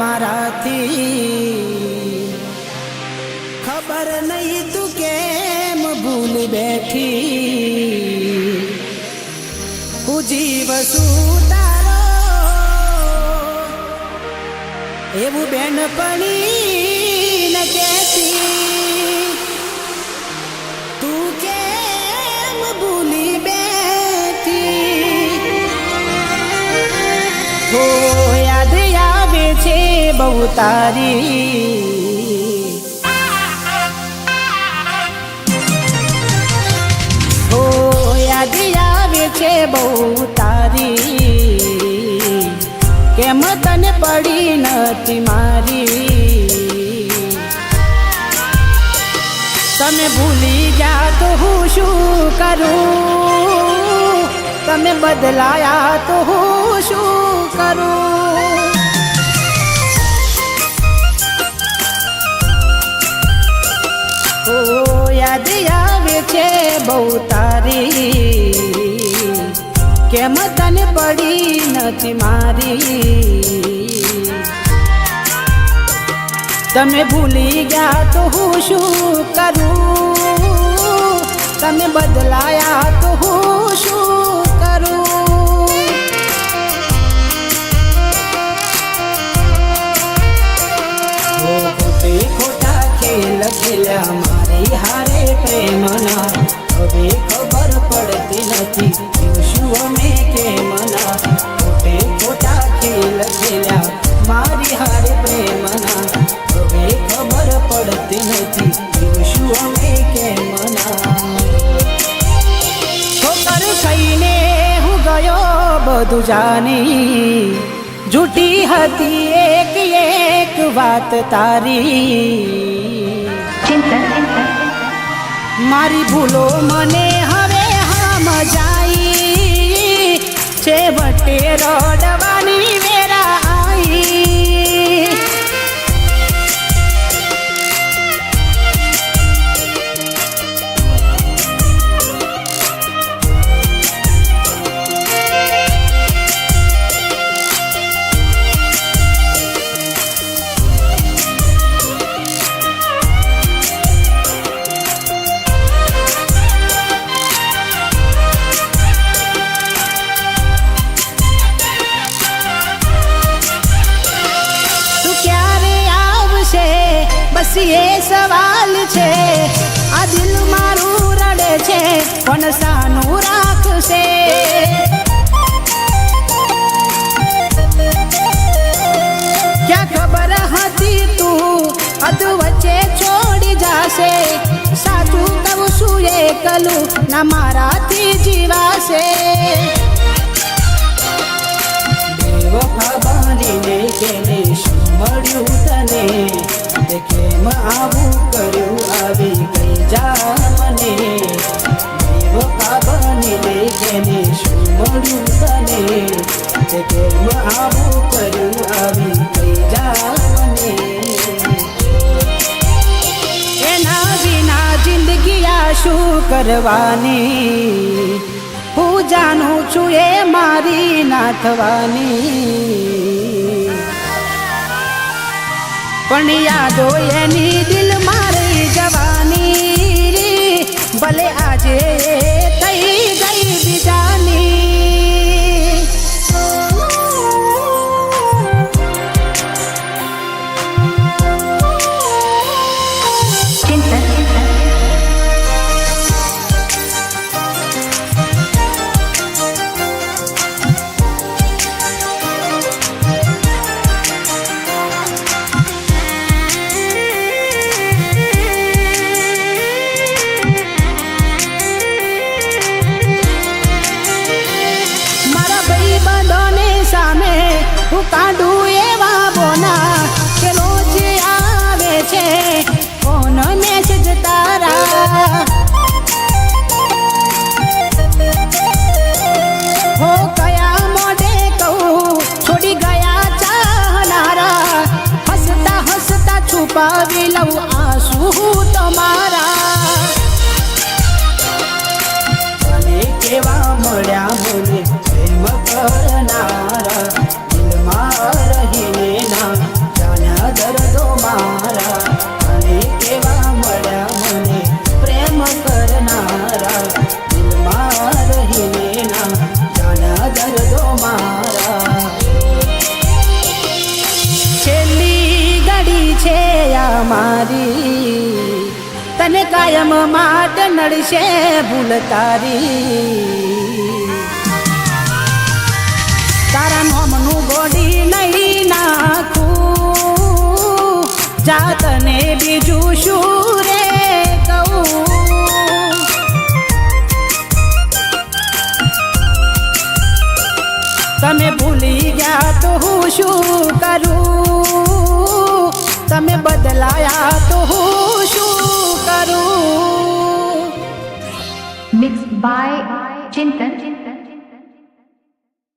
મારાથી ખબર નહીં તું કેમ ભૂલ બેઠી હું જીવશું તારો એવું બેનપણી ન કહેતી તું કેમ ભૂલી બેઠી હો યાદ આવે છે બહુ તારી હો યાદ આવે છે બહુ તારી કેમ તને પડી નથી મારી તમે ભૂલી ગયા તો હું શું કરું તમે બદલાયા તો હું શું કરું ઓ યાદ આવે છે બહુ તારી કેમ તને પડી નથી મારી તમે ભૂલી ગયા તો હું શું કરું તમે બદલાયા તો હું શું કરું ખોટે ખોટા ખેલ ખેલ્યા મારી હારે પ્રેમના હવે ખબર પડતી નથી શું અમે કેમના ખોટે ખોટા ખેલ ખેલ્યા મારી હારે પ્રેમના હવે ખબર પડતી નથી શું અમે કેમના ઠોકર ખાઈને હું ગયો બધું જાની જૂઠી હતી એક એક વાત તારી મારી ભૂલો મને હવે સમજાઈ છેવટે રડવાની વેરા આવી બસ એ સવાલ છે આ દિલ મારું રડે છે કોણ સાનું રાખશે ક્યાં ખબર હતી તું અધ વચ્ચે છોડી જાશે સાચું કહું છું એકલું ના મારાથી જીવાશે બેવફા બનીને કેને શું મળ્યું તને કેમ આવું કર્યું આવી ગઈ જા મને બેવફા બનીને કેને શું મળ્યું તને કેમ આવું કર્યું આવી ગઈ જા મને એના વિના જિંદગી આ શું કરવાની હું જાણું છું એ મારી ના થવાની પણ યાદો એની દિલ મારી જવાની ભલે આજે થઈ ગઈ બીજાની હું કાઢું એવા બોના કે રોજ આવે છે ફોન મેસેજ તારા હો કયા મોઢે કહું છોડી ગયા ચાહનારા હસતા હસતા છુપાવી લઉં આંસુ તમારા અને કેવા મળ્યા મને પ્રેમ કરનારા રહીને ના મારી તને કાયમ માટે નડશે ભૂલ તારી તારા નોમનું ગોડી નહીં નાખું જાતને બીજું શું રે કહું તમે ભૂલી ગયા તો હું શું કરું તમે બદલાયા તો હું શું કરું Mixed by Chintan.